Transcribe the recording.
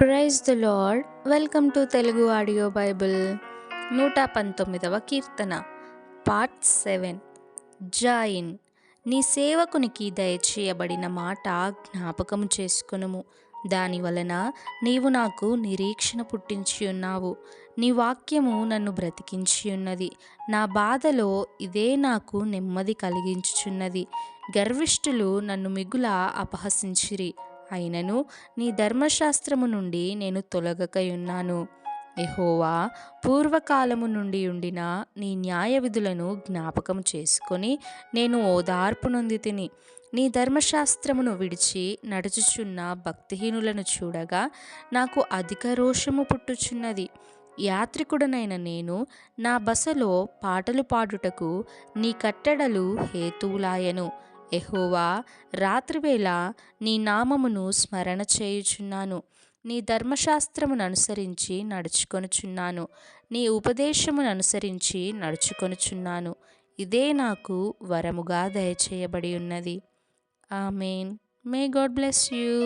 Praise the Lord. Welcome to Telugu audio Bible. 119వ కీర్తన, part 7. Join. నీ సేవకునికి దయచేయబడిన మాట జ్ఞాపకము చేసుకొనుము. దాని వలన నీవు నాకు నిరీక్షణ పుట్టించి ఉన్నావు. నీ వాక్యము నన్ను బ్రతికించి ఉన్నది. నా బాధలో ఇదే నాకు నెమ్మది కలిగించుచున్నది. గర్విష్ఠులు నన్ను మిగుల అపహసించిరి, అయినను నీ ధర్మశాస్త్రము నుండి నేను తొలగకయున్నాను. యెహోవా, పూర్వకాలము నుండి ఉండిన నీ న్యాయ విధులను జ్ఞాపకము చేసుకొని నేను ఓదార్పు నొందితిని. నీ ధర్మశాస్త్రమును విడిచి నడుచుచున్న భక్తిహీనులను చూడగా నాకు అధిక రోషము పుట్టుచున్నది. యాత్రికుడనైన నేను నా బసలో పాటలు పాడుటకు నీ కట్టడలు హేతువులాయెను. యెహోవా, రాత్రివేళ నీ నామమును స్మరణ చేయుచున్నాను. నీ ధర్మశాస్త్రమును అనుసరించి నడుచుకొనుచున్నాను. నీ ఉపదేశమును అనుసరించి నడుచుకొనుచున్నాను. ఇదే నాకు వరముగా దయచేయబడి ఉన్నది. Amen. May God bless you.